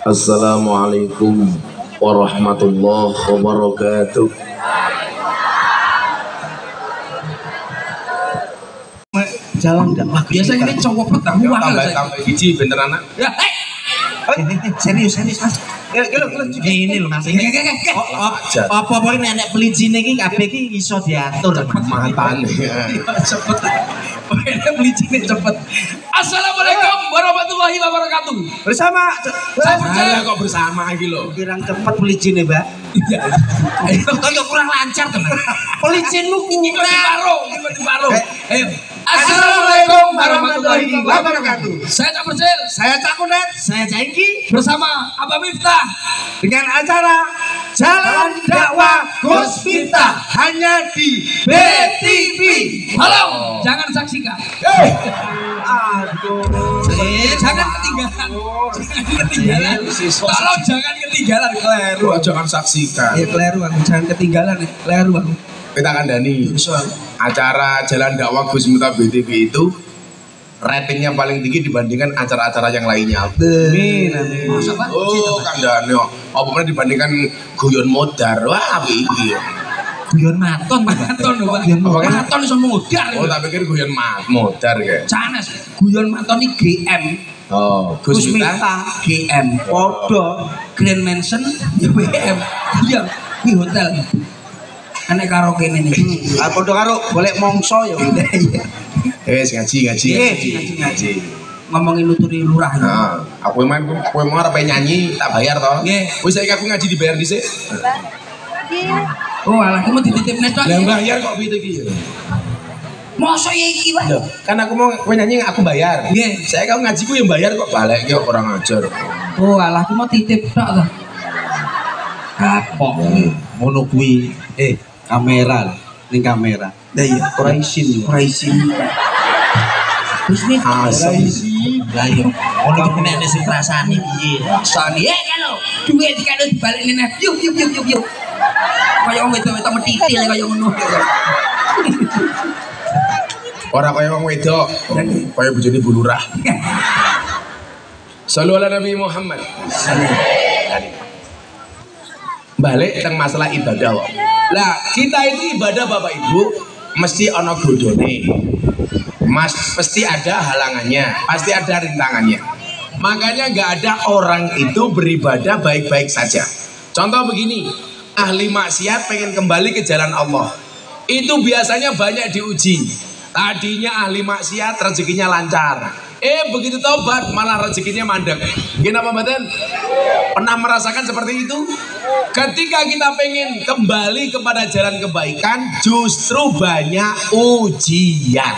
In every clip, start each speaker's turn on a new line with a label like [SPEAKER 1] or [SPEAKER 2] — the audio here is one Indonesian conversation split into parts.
[SPEAKER 1] Assalamualaikum warahmatullahi wabarakatuh.
[SPEAKER 2] Jalan dakwah
[SPEAKER 3] biasanya ini cowok petang
[SPEAKER 1] Tambah biji bener anak.
[SPEAKER 3] Ya,
[SPEAKER 2] serius mas. Ini loh mas. Ini apa ini nenek pelicin ini kabeh iki iso diatur
[SPEAKER 1] Mantan.
[SPEAKER 3] cepet. Pokoknya pelicin cepet. Assalamualaikum warahmatullahi wabarakatuh.
[SPEAKER 2] bersama.
[SPEAKER 3] Saya percaya
[SPEAKER 1] Kok bersama iki lho.
[SPEAKER 2] Kirang cepet pelicin ya, Mbak.
[SPEAKER 3] Ayo kurang lancar teman. Pelicinmu kurang. Ayo. Assalamualaikum warahmatullahi wabarakatuh. Saya tak percaya.
[SPEAKER 2] Saya Cak Kudet, saya Cengki
[SPEAKER 3] Bersama Abah Miftah
[SPEAKER 2] dengan acara Jalan Dakwah Gus Miftah hanya di BTV.
[SPEAKER 3] Tolong jangan saksikan.
[SPEAKER 2] Aduh.
[SPEAKER 3] Jangan ketinggalan. Tolong jangan ketinggalan. Keliru.
[SPEAKER 1] Jangan saksikan.
[SPEAKER 3] Ya keliru aku. Jangan ketinggalan. Keliru aku.
[SPEAKER 1] Kita kandani. Acara Jalan Dakwah Gus Miftah BTV itu ratingnya paling tinggi dibandingkan acara-acara yang lainnya.
[SPEAKER 2] Amin.
[SPEAKER 3] Masa Pak?
[SPEAKER 1] Oh, kandani. Apa pernah dibandingkan guyon modar? Wah, iki.
[SPEAKER 3] Guyon maton lho Pak. Maton iso modar.
[SPEAKER 1] Oh, tak pikir guyon modar ya.
[SPEAKER 3] Canes. Guyon maton iki GM.
[SPEAKER 1] Oh,
[SPEAKER 3] Gus Miftah GM. Podo Grand Mansion ya WM. Iya, di hotel. Anek karaoke ini nih.
[SPEAKER 2] Podo karo golek mongso ya.
[SPEAKER 1] Ngaji.
[SPEAKER 3] Ngaji. Ngomongin nuturi lurah.
[SPEAKER 1] Nah, aku mau arep nyanyi tak bayar toh.
[SPEAKER 3] Nggih.
[SPEAKER 1] Wis saiki aku ngaji dibayar dhisik.
[SPEAKER 3] Oh, alah kamu dititipne tok.
[SPEAKER 1] Lah bayar kok piye iki ya?
[SPEAKER 3] Mosok ya iki, Pak.
[SPEAKER 1] Loh, kan aku mau kowe nyanyi aku bayar.
[SPEAKER 3] Nggih.
[SPEAKER 1] Saya kalau ngaji ku yang bayar kok balik ki orang ajar.
[SPEAKER 3] Oh, alah aku mau titip tok to.
[SPEAKER 2] Kapok ngono kuwi. Kamera ning kamera.
[SPEAKER 3] Lah iya,
[SPEAKER 2] Ora isin.
[SPEAKER 3] Wis nih.
[SPEAKER 2] Lah yo. Ono iki nek sing rasani piye?
[SPEAKER 3] Sani kalau duit dikane dibalekne neh. Yuk. Kaya wong wedok metitil kaya ngono.
[SPEAKER 1] Ora kaya wong wedok, kaya bojone Bu Lurah. Shallu ala Nabi Muhammad. Balik tentang masalah ibadah. Lah, kita itu ibadah Bapak Ibu mesti ono godone. Pasti ada halangannya, pasti ada rintangannya. Makanya nggak ada orang itu beribadah baik-baik saja. Contoh begini, ahli maksiat pengen kembali ke jalan Allah. Itu biasanya banyak diuji. Tadinya ahli maksiat rezekinya lancar. Begitu tobat malah rezekinya mandek. Kenapa badan? Pernah merasakan seperti itu? Ketika kita pengen kembali kepada jalan kebaikan, justru banyak ujian.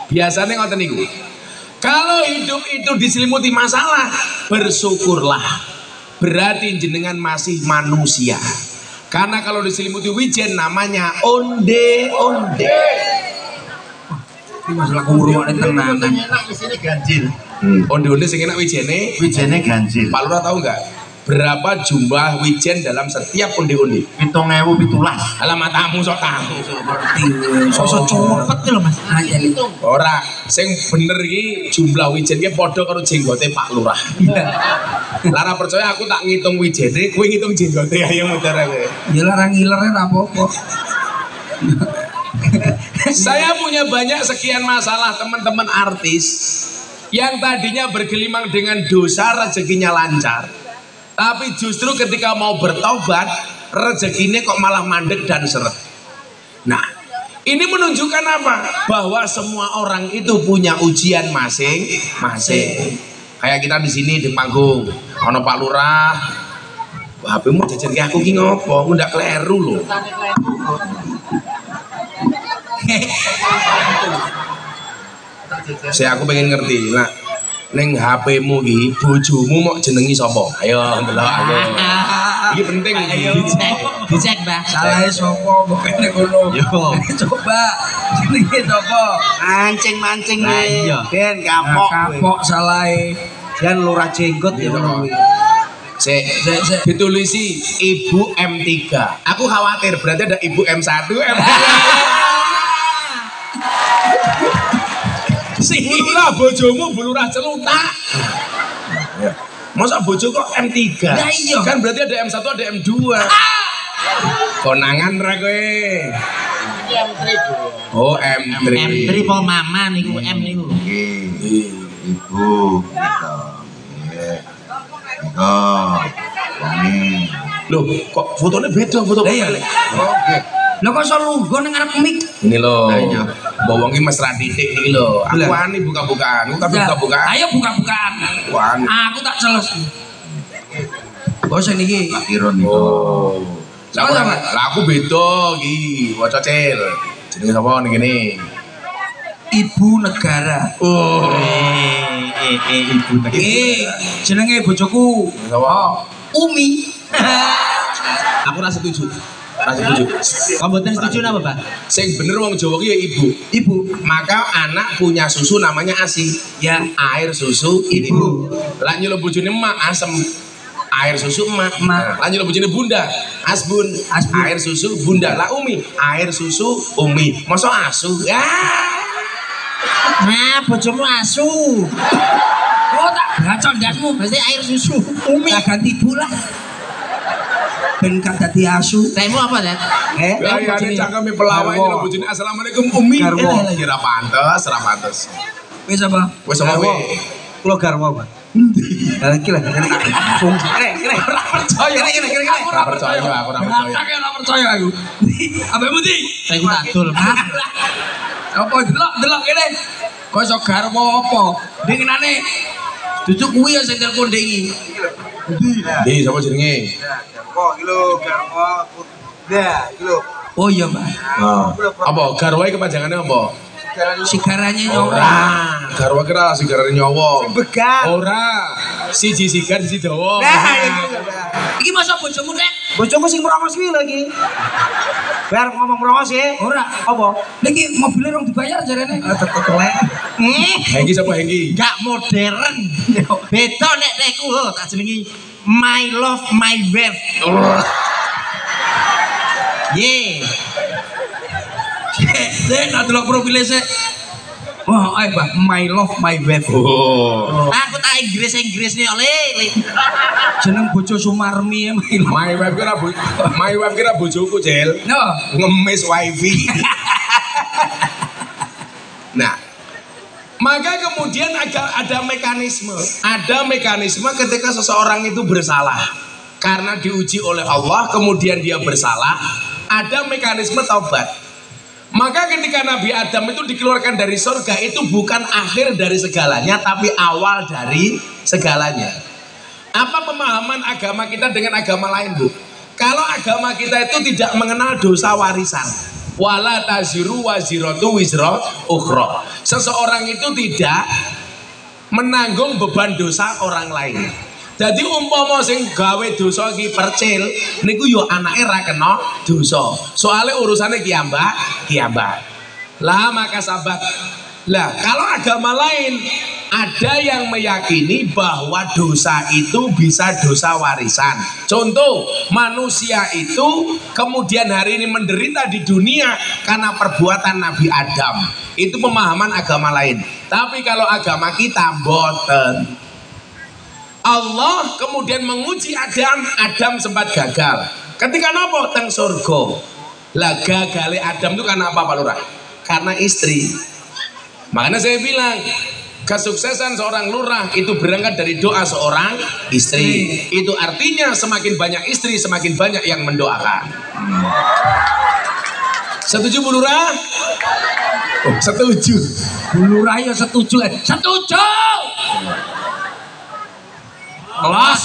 [SPEAKER 1] Biasanya ngoten niku. Kalau hidup itu diselimuti masalah, bersyukurlah. Berarti jenengan masih manusia. Karena kalau diselimuti wijen namanya onde-onde.
[SPEAKER 3] Ini masalah kumurungan tenanan.
[SPEAKER 2] Enak di sini ganjil.
[SPEAKER 1] Onde-onde sing enak wijene.
[SPEAKER 2] Wijene ganjil.
[SPEAKER 1] Pak Lurah tahu nggak? Berapa jumlah wijen dalam setiap onde-onde?
[SPEAKER 2] 7.017.
[SPEAKER 1] Alah matamu sok tahu.
[SPEAKER 3] Sosok cepet lho Mas. Anjen itu.
[SPEAKER 1] Ora, sing bener iki jumlah wijen ki padha karo jenggote Pak Lurah. Lara percaya aku tak ngitung wijene, kowe ngitung jenggote ayo muter kowe.
[SPEAKER 3] Ya larang ngilernya ora apa-apa.
[SPEAKER 1] Saya punya banyak sekian masalah teman-teman artis yang tadinya bergelimang dengan dosa rezekinya lancar. Tapi justru ketika mau bertobat, rezekinya kok malah mandek dan seret. Nah, ini menunjukkan apa? Bahwa semua orang itu punya ujian masing-masing. Kayak kita di sini di panggung, ono Pak Lurah. Wah, HP-mu jajan kayak aku ki ngopo? Aku ndak kleru lho. Aku pengen ngerti. Nah, ning HP-mu ki bojomu mok jenengi sapa? Ayo ndelok aku. Iki penting
[SPEAKER 3] Dicek, Mbah. Salahe sapa pokoknya ngono. Yo. Coba jenenge sapa?
[SPEAKER 2] Mancing-mancing nih. Ben kapok.
[SPEAKER 3] Kapok salahe.
[SPEAKER 2] Dan lurah jenggot ya ngono kuwi.
[SPEAKER 1] Ditulisi Ibu M3. Aku khawatir berarti ada Ibu M1, M2. Si Bulurah bojomu Bulurah celutak. Masa bojo kok M3?
[SPEAKER 3] Lah iya.
[SPEAKER 1] Kan berarti ada M1 ada M2. Konangan ra kowe. Oh, M3.
[SPEAKER 2] M3 po mama niku M niku.
[SPEAKER 4] Nggih, Ibu. Gitu. Nggih. Oh. Ini.
[SPEAKER 1] Loh, kok fotonya beda foto
[SPEAKER 3] Lah iya.
[SPEAKER 1] Oke.
[SPEAKER 3] Lah kok iso lungguh nang ngarep mik.
[SPEAKER 1] Ini loh.
[SPEAKER 4] Iya.
[SPEAKER 1] Bawang ini mesra titik iki lho. Aku
[SPEAKER 3] Lah.
[SPEAKER 1] ani buka-bukaan. Aku tak
[SPEAKER 3] Ya,
[SPEAKER 1] buka-bukaan.
[SPEAKER 3] Ayo buka-bukaan.
[SPEAKER 1] Wani.
[SPEAKER 3] Aku tak celes. Bosen iki.
[SPEAKER 4] Iron itu.
[SPEAKER 1] Oh. Lah aku-
[SPEAKER 3] Sama-sama.
[SPEAKER 1] lah aku beda iki, waca cil. Jenenge sapa ning kene?
[SPEAKER 3] Ibu negara.
[SPEAKER 1] Oh.
[SPEAKER 2] Ibu tak.
[SPEAKER 3] Jenenge bojoku.
[SPEAKER 1] Sapa?
[SPEAKER 3] Umi.
[SPEAKER 1] Aku ra setuju. Ra setuju.
[SPEAKER 2] Kamu mboten setuju napa, Pak?
[SPEAKER 1] Sing bener wong Jawa ki ya ibu.
[SPEAKER 3] Ibu.
[SPEAKER 1] Maka anak punya susu namanya ASI.
[SPEAKER 3] Ya.
[SPEAKER 1] Air susu ibu. Lah nyeluk bojone emak asem. Air susu emak.
[SPEAKER 3] Emak.
[SPEAKER 1] Lah nyeluk bojone bunda asbun.
[SPEAKER 3] Asbun.
[SPEAKER 1] Air susu bunda. Lah umi, air susu umi. Masa asu? Ya.
[SPEAKER 2] Nah, bojomu asu.
[SPEAKER 3] Oh tak gacor dasmu.
[SPEAKER 2] Pasti air susu.
[SPEAKER 3] Umi. Tak ganti ibu lah. Ben gak dadi asu.
[SPEAKER 2] Temu apa, Dad?
[SPEAKER 1] Lah ya nek cangkeme pelawak nyeluk bojone assalamualaikum umi.
[SPEAKER 3] Garwo.
[SPEAKER 1] Ya ra pantes, ra pantes.
[SPEAKER 3] Wis apa?
[SPEAKER 1] Wis apa kowe?
[SPEAKER 2] Kulo garwa, Pak.
[SPEAKER 3] Lah iki lah. Kira.
[SPEAKER 1] Ora percaya.
[SPEAKER 3] Aku
[SPEAKER 1] Ora percaya, aku ora percaya.
[SPEAKER 3] Ora percaya aku. Apa mudi?
[SPEAKER 2] Saya ku tak dol.
[SPEAKER 3] Apa delok kene. Kok iso garwa apa? Dingenane Cucu kuwi ya sing telepon ndek iki.
[SPEAKER 1] Di sapa jenenge?
[SPEAKER 4] Garwo kilo, garwo. Ya, kilo.
[SPEAKER 3] Oh iya, Mbak.
[SPEAKER 1] Apa garwa iki kepanjangannya apa?
[SPEAKER 3] Sigaranya nyawa.
[SPEAKER 1] Ora, garwa kira sigarane nyawa.
[SPEAKER 4] Begat.
[SPEAKER 1] Ora, siji sigar siji dawa.
[SPEAKER 3] Iki masa bojomu, Dek?
[SPEAKER 2] Bojoku sing merongos kuwi lagi. Biar ngomong merongos ya.
[SPEAKER 3] Ora.
[SPEAKER 2] Apa?
[SPEAKER 3] Niki mobilnya rong dibayar jarene.
[SPEAKER 2] Tetep kelek.
[SPEAKER 1] Hengki sapa Hengki?
[SPEAKER 2] Gak modern. Beda nek neku lho tak jenengi My Love My Wave. Ye.
[SPEAKER 3] Dek, nak delok profile sik. Wah, ayo, Mbak, my love my wave.
[SPEAKER 1] Oh.
[SPEAKER 2] Aku tak Inggris nih oleh.
[SPEAKER 3] Jeneng bojo Sumarmi ya, my love.
[SPEAKER 1] My wife kira bojoku, Cel.
[SPEAKER 3] No.
[SPEAKER 1] Ngemis wifi. Nah, maka kemudian ada mekanisme. Ada mekanisme ketika seseorang itu bersalah. Karena diuji oleh Allah, kemudian dia bersalah. Ada mekanisme taubat. Maka ketika Nabi Adam itu dikeluarkan dari surga, itu bukan akhir dari segalanya, tapi awal dari segalanya. Apa pemahaman agama kita dengan agama lain, Bu? Kalau agama kita itu tidak mengenal dosa warisan. Wala taziru waziratu wizra ukhra. Seseorang itu tidak menanggung beban dosa orang lain. Jadi umpama sing gawe dosa iki percil niku yo anake ra kena dosa. Soale urusane kiambak. Lah maka sahabat. Lah kalau agama lain ada yang meyakini bahwa dosa itu bisa dosa warisan. Contoh, manusia itu kemudian hari ini menderita di dunia karena perbuatan Nabi Adam. Itu pemahaman agama lain. Tapi kalau agama kita mboten. Allah kemudian menguji Adam sempat gagal. Ketika nopo teng surga. Lah gagale Adam itu karena apa Pak Lurah? Karena istri. Makanya saya bilang kesuksesan seorang lurah itu berangkat dari doa seorang istri. Itu artinya semakin banyak istri semakin banyak yang mendoakan. Setuju Bu Lurah? Oh, setuju.
[SPEAKER 3] Bu Lurah ya setuju. Setuju.
[SPEAKER 1] Los,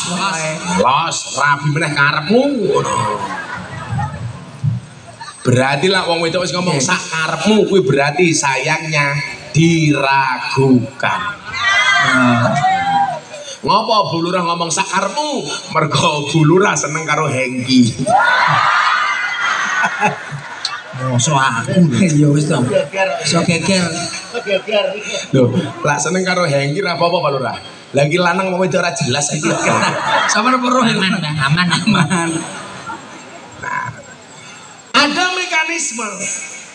[SPEAKER 1] rabi meneh karepmu. Berarti lah wong wedok wis ngomong sak karepmu kuwi berarti sayangnya diragukan. Ngopo Bu Lurah ngomong sak karepmu? Mergo Bu Lurah seneng karo Hengki.
[SPEAKER 2] Mosok aku lho.
[SPEAKER 3] Ya wis to. So geger.
[SPEAKER 1] Loh, lak seneng karo Hengki ra apa-apa Pak Lurah. Lagi lanang mau wedok ora jelas iki.
[SPEAKER 3] Sama roh
[SPEAKER 2] Aman, Bang. Aman.
[SPEAKER 1] Ada mekanisme.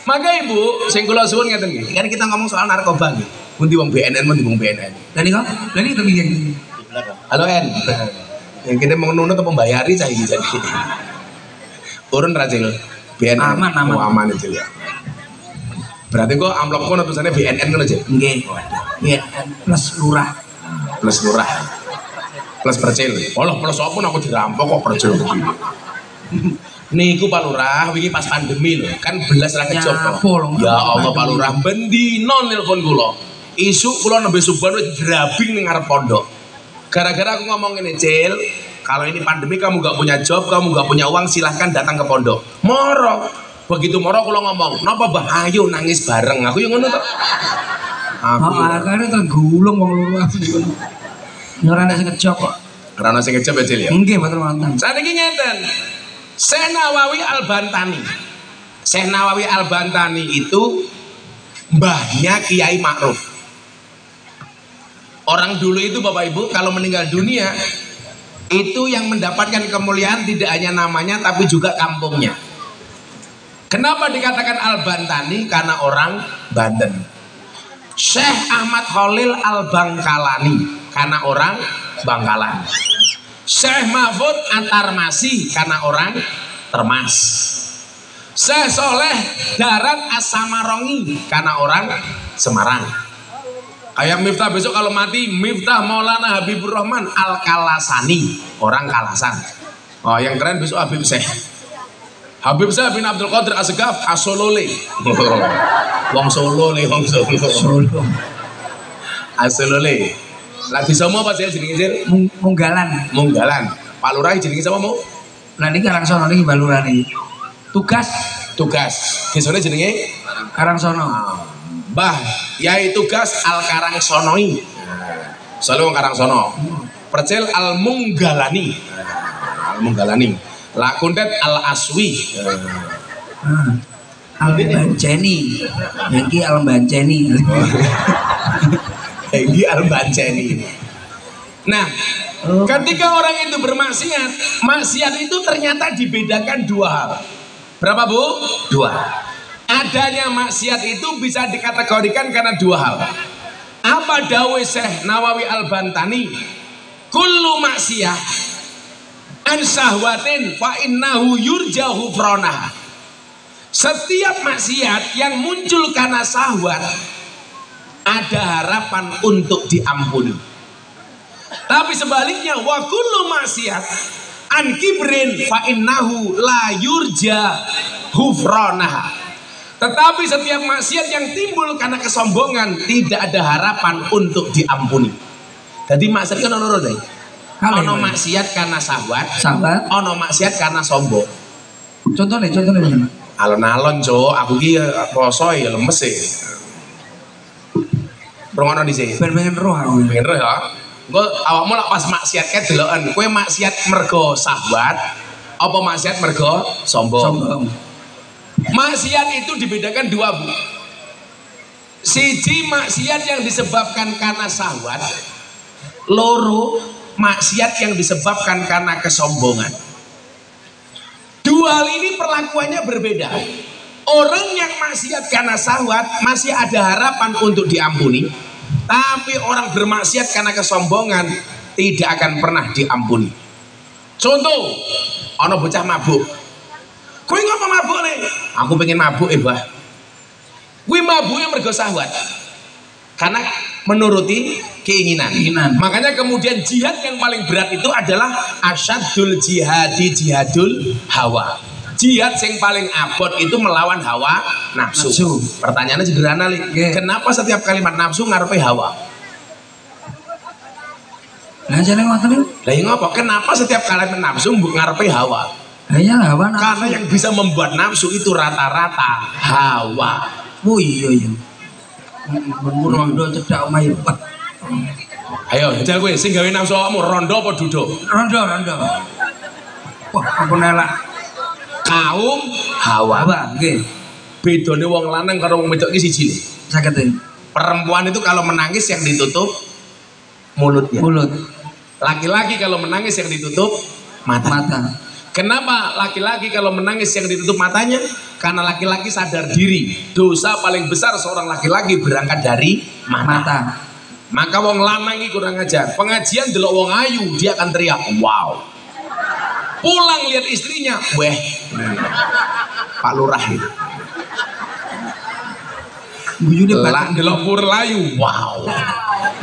[SPEAKER 1] Maka Ibu, sing kula suwun ngeten nggih. Kan kita ngomong soal narkoba nggih. Pundi wong BNN, pundi wong BNN.
[SPEAKER 3] Lah niku kepiye?
[SPEAKER 1] Halo En. Yang kita mau nunut atau membayari saya ini jadi. Urun Racil. BNN.
[SPEAKER 3] Aman
[SPEAKER 1] itu ya. Berarti kok amplopku tulisannya BNN kan aja?
[SPEAKER 3] Nggih. BNN plus lurah.
[SPEAKER 1] Plus lurah. Plus percil. Olah plus apa aku dirampok kok percil begini. Niku Pak Lurah, wingi pas pandemi lho, kan belas ra kejop. Ya Allah Pak Lurah, bendino nelpon kula. Isuk kula nembe subuhan wis drabing ning ngarep pondok. Gara-gara aku ngomong ini, Cil, kalau ini pandemi kamu gak punya job, kamu gak punya uang, silahkan datang ke pondok. Moro. Begitu moro kula ngomong, napa Mbah ayo nangis bareng. Aku yang ngono to. Aku
[SPEAKER 3] akhirnya tergulung wong lurah niku. Ora ana sing ngejok kok.
[SPEAKER 1] Ora ana sing ngejok ya, Cil ya.
[SPEAKER 3] Nggih, mboten wonten.
[SPEAKER 1] Saniki ngeten. Syekh Nawawi Al-Bantani. Syekh Nawawi Al-Bantani itu mbahnya Kiai Ma'ruf. Orang dulu itu Bapak Ibu kalau meninggal dunia itu yang mendapatkan kemuliaan tidak hanya namanya tapi juga kampungnya. Kenapa dikatakan Al-Bantani? Karena orang Banten. Syekh Ahmad Khalil Al-Bangkalani karena orang Bangkalan. Syekh Mahfud Antarmasi karena orang Termas. Syekh Soleh Darat As-Samarongi karena orang Semarang. Kayak Miftah besok kalau mati, Miftah Maulana Habibur Rahman Al-Kalasani, orang Kalasan. Oh yang keren besok Habib Syekh Habib Syekh bin Abdul Qadir Asgaf Asolole. Wong Solo le, wong Solo. Asolole. Lagi sama apa sih jenenge?
[SPEAKER 3] Munggalan.
[SPEAKER 1] Pak Lurah jenenge sama mau?
[SPEAKER 3] Lah niki Karangsono niki Mbak Lurah niki. Tugas.
[SPEAKER 1] Desane jenenge
[SPEAKER 3] Karangsono.
[SPEAKER 1] Mbah Yai Tugas Al Karangsonoi. Soale wong Karangsono. Percil Al Munggalani. La Kuntet Al Aswi.
[SPEAKER 3] Al Banceni. Niki Al Banceni.
[SPEAKER 1] Ini Al-Banceni. Nah, ketika orang itu bermaksiat, maksiat itu ternyata dibedakan dua hal. Berapa Bu? Dua. Adanya maksiat itu bisa dikategorikan karena dua hal. Apa dawuh Syekh Nawawi Al-Bantani? Kullu maksiyah an syahwatin fa innahu yurjahu fronah. Setiap maksiat yang muncul karena syahwat ada harapan untuk diampuni. Tapi sebaliknya wa kullu maksiat an kibrin fa innahu la yurja hufranah. Tetapi setiap maksiat yang timbul karena kesombongan tidak ada harapan untuk diampuni. Jadi maksiat kan ono loro. Ono maksiat karena syahwat, ono maksiat karena sombong.
[SPEAKER 3] Contohnya.
[SPEAKER 1] Alon-alon, Cuk, aku ki poso ya lemes e. Rungono dhisik.
[SPEAKER 3] Ben-ben roh aku.
[SPEAKER 1] Ben roh ya. Engko awakmu lak pas maksiat kae deloken, kowe maksiat mergo syahwat apa maksiat mergo sombong? Maksiat itu dibedakan dua, Bu. Siji maksiat yang disebabkan karena syahwat, loro maksiat yang disebabkan karena kesombongan. Dua hal ini perlakuannya berbeda. Orang yang maksiat karena syahwat masih ada harapan untuk diampuni, tapi orang bermaksiat karena kesombongan tidak akan pernah diampuni. Contoh, ono bocah mabuk. Kowe ngapa mabuk nih? Aku pengen mabuk, Mbah. Kuwi mabuknya mergo syahwat. Karena menuruti keinginan. Makanya kemudian jihad yang paling berat itu adalah asyadul jihadul hawa. Jihad yang paling abot itu melawan hawa nafsu. Pertanyaannya sederhana, Li. Kenapa setiap kalimat nafsu ngarepe hawa?
[SPEAKER 3] Lah jane ngoten.
[SPEAKER 1] Lah iya ngapa? Kenapa setiap kalimat nafsu ngarepe hawa?
[SPEAKER 3] Iya hawa nafsu.
[SPEAKER 1] Karena yang bisa membuat nafsu itu rata-rata hawa.
[SPEAKER 3] Oh iya. Rondo cedak omahe.
[SPEAKER 1] Ayo, jajal kowe sing gawe nafsu awakmu rondo apa duduk?
[SPEAKER 3] Rondo. Wah, aku nelak.
[SPEAKER 1] Kaum hawa.
[SPEAKER 3] Nggih.
[SPEAKER 1] Bedane wong lanang karo wong wedok iki siji.
[SPEAKER 3] Saged.
[SPEAKER 1] Perempuan itu kalau menangis yang ditutup mulutnya. Laki-laki kalau menangis yang ditutup mata. Kenapa laki-laki kalau menangis yang ditutup matanya? Karena laki-laki sadar diri. Dosa paling besar seorang laki-laki berangkat dari mata. Maka wong lanang iki kurang ajar. Pengajian delok wong ayu, dia akan teriak, "Wow." Pulang lihat istrinya, "Weh." Pak Lurah itu.
[SPEAKER 3] Guyune
[SPEAKER 1] Lah delok pur layu, "Wow."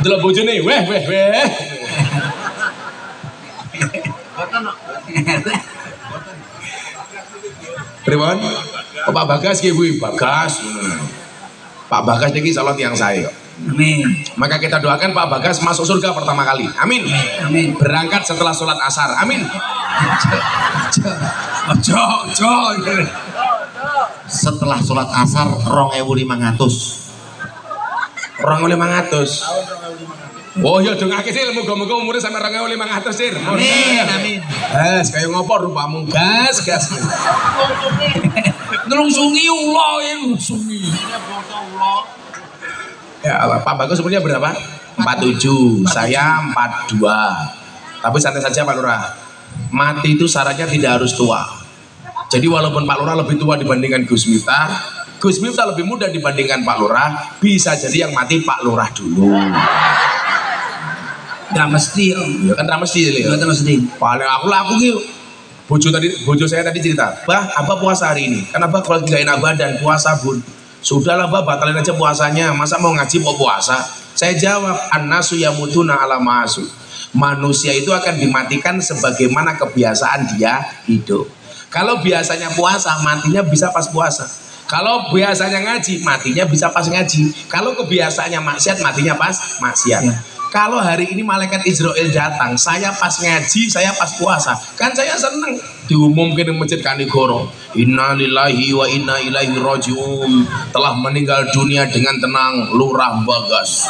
[SPEAKER 1] Delok bojone, "Weh, weh, weh." Pripun? Pak Bagas ki Bu, Bagas. Pak Bagas niki calon yang saya.
[SPEAKER 3] Amin.
[SPEAKER 1] Maka kita doakan Pak Bagas masuk surga pertama kali. Amin.
[SPEAKER 3] Amin.
[SPEAKER 1] Berangkat setelah sholat asar. Amin.
[SPEAKER 3] Ojo.
[SPEAKER 2] Setelah sholat asar 2.500.
[SPEAKER 1] Orang 500. Oh iya dong akeh sih muga-muga umure sampe 2.500 sir.
[SPEAKER 3] Amin.
[SPEAKER 1] Kaya ngopo rupamu gas.
[SPEAKER 3] Nelungsungi ulo ya nelungsungi.
[SPEAKER 1] Ya Pak Bagus umurnya berapa? 47. Saya 42. Tapi santai saja Pak Lurah. Mati itu syaratnya tidak harus tua. Jadi walaupun Pak Lurah lebih tua dibandingkan Gus Miftah, Gus Miftah lebih muda dibandingkan Pak Lurah, bisa jadi yang mati Pak Lurah dulu.
[SPEAKER 3] Gak mesti om.
[SPEAKER 1] Ya kan mesti ya.
[SPEAKER 3] Gak mesti.
[SPEAKER 1] Paling aku gitu. Bojo saya tadi cerita, "Bah, Abah puasa hari ini." Kan Abah kalau gak enak badan puasa, Bun. Sudahlah Bah, batalin aja puasanya. Masa mau ngaji mau puasa? Saya jawab, "An-nasu yamutuna ala ma'asu." Manusia itu akan dimatikan sebagaimana kebiasaan dia hidup. Kalau biasanya puasa, matinya bisa pas puasa. Kalau biasanya ngaji, matinya bisa pas ngaji. Kalau kebiasaannya maksiat, matinya pas maksiat.
[SPEAKER 3] Ya.
[SPEAKER 1] Kalau hari ini malaikat Israel datang, saya pas ngaji, saya pas puasa, kan saya seneng. Diumumkan di masjid Kanigoro, "Inna lillahi wa inna ilaihi rajiun." Telah meninggal dunia dengan tenang Lurah Bagas.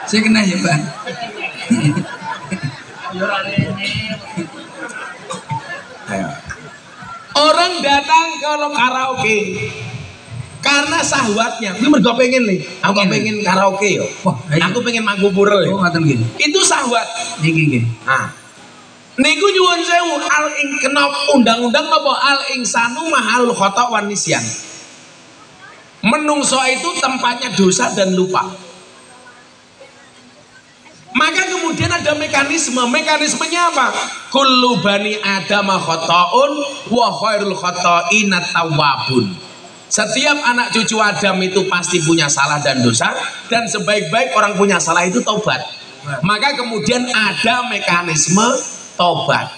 [SPEAKER 3] Saya kena ya Bang.
[SPEAKER 1] Orang datang kalau karaoke karena sahwatnya, gue mergo pengen nih, aku pengen karaoke yo.
[SPEAKER 3] Wah, ayo.
[SPEAKER 1] Aku pengen mangku purel yo.
[SPEAKER 3] Oh ngaten nggih.
[SPEAKER 1] Itu sahwat.
[SPEAKER 3] Niki.
[SPEAKER 1] Nah, niku nyuwun sewu al ing kena undang-undang apa al insanu mahalul khata wan nisyan. Menungso itu tempatnya dosa dan lupa. Maka kemudian ada mekanismenya apa? Kullu bani adama khata'un wa khairul khata'ina tawwabun. Setiap anak cucu Adam itu pasti punya salah dan dosa, dan sebaik-baik orang punya salah itu taubat. Maka kemudian ada mekanisme taubat.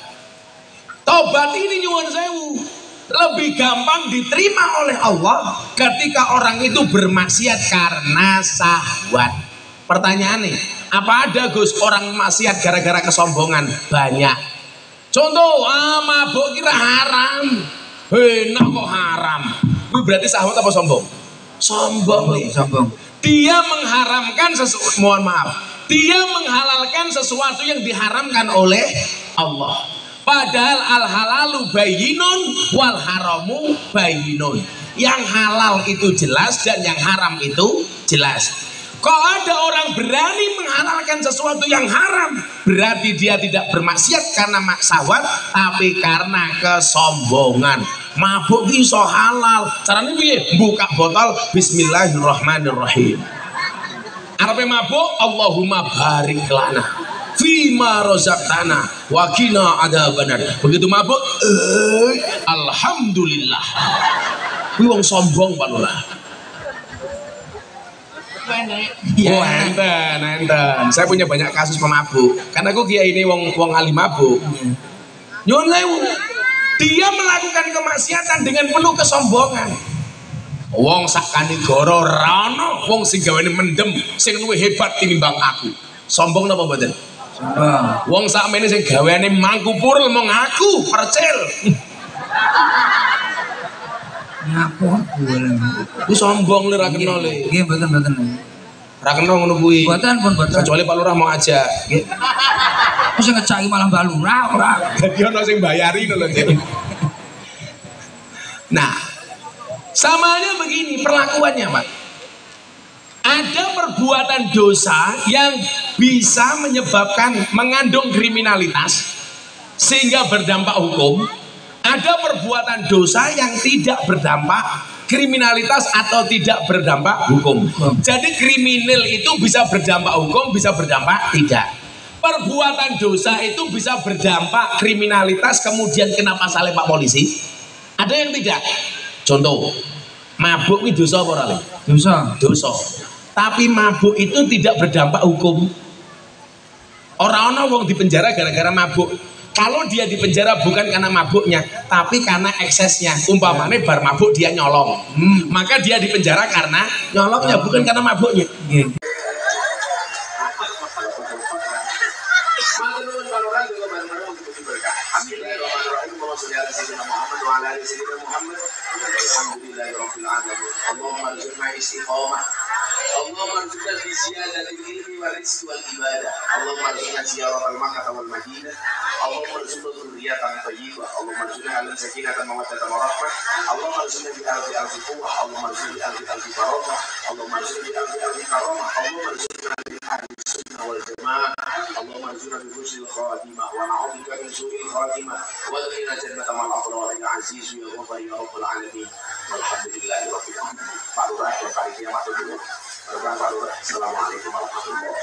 [SPEAKER 1] Taubat ini nyuwun sewu lebih gampang diterima oleh Allah ketika orang itu bermaksiat karena syahwat. Pertanyaan nih, apa ada Gus orang maksiat gara-gara kesombongan? Banyak. Contoh, mabuk kira haram. Enak kok haram. Itu berarti syahwat apa sombong? Sombong. Dia mengharamkan mohon maaf. Dia menghalalkan sesuatu yang diharamkan oleh Allah. Padahal al halalu bayyinun wal haramu bayyinun. Yang halal itu jelas dan yang haram itu jelas. Kok ada orang berani menghalalkan sesuatu yang haram, berarti dia tidak bermaksiat karena syahwat, tapi karena kesombongan. Mabuk iso halal. Caranya piye? Buka botol bismillahirrahmanirrahim. Arepe mabuk, Allahumma barik lana fima razaqtana wa qina adzabannar. Begitu mabuk, alhamdulillah. Kuwi wong sombong Pak Lurah. Oh enten. Saya punya banyak kasus pemabuk. Karena aku kiai ini wong alim mabuk. Nyuwun sewu. Dia melakukan kemaksiatan dengan penuh kesombongan. Wong sak Kanigoro rano, wong sing gawane mendem sing luwih hebat tinimbang aku. Sombong napa mboten?
[SPEAKER 3] Sombong.
[SPEAKER 1] Wong sak mene sing gaweane mangku purel mong aku percil.
[SPEAKER 3] Ngapun
[SPEAKER 1] Ku sombong lho ra kena le.
[SPEAKER 3] Nggih mboten.
[SPEAKER 1] Ra kena ngono kuwi.
[SPEAKER 3] Mboten.
[SPEAKER 1] Kecuali Pak Lurah mau ajak. Nggih.
[SPEAKER 3] Kok sing ngecaki malah Mbak Lurah ora.
[SPEAKER 1] Dadi ana sing bayari lho. Nah, samanya begini perlakuannya, Pak. Ada perbuatan dosa yang bisa menyebabkan mengandung kriminalitas sehingga berdampak hukum. Ada perbuatan dosa yang tidak berdampak kriminalitas atau tidak berdampak hukum. Jadi kriminal itu bisa berdampak hukum, bisa berdampak tidak. Perbuatan dosa itu bisa berdampak kriminalitas kemudian kena pasalnya Pak Polisi. Ada yang tidak. Contoh, mabuk itu dosa apa ora?
[SPEAKER 3] Dosa.
[SPEAKER 1] Dosa. Tapi mabuk itu tidak berdampak hukum. Orang-orang wong di penjara gara-gara mabuk. Kalau dia di penjara bukan karena mabuknya, tapi karena eksesnya. Umpamanya bar mabuk dia nyolong, maka dia di penjara karena nyolongnya, bukan karena mabuknya.
[SPEAKER 5] اللهم ارزقنا بزيادة العلم والرزق والعبادة اللهم ارزقنا زيارة مكة والمدينة اللهم ارزقنا ذرية طيبة اللهم ارزقنا على سكينة مودة ورحمة اللهم ارزقنا بألف ألف قوة اللهم ارزقنا بألف ألف كرامة اللهم ارزقنا بألف ألف كرامة اللهم ارزقنا بأهل السنة والجماعة اللهم ارزقنا بحسن الخاتمة ونعوذ بك من سوء الخاتمة وادخلنا جنة مع الأبرار يا عزيز يا غفور يا رب العالمين والحمد لله رب العالمين. Pak Lurah, Pak Iki, Mas Tugu, Assalamualaikum warahmatullahi wabarakatuh.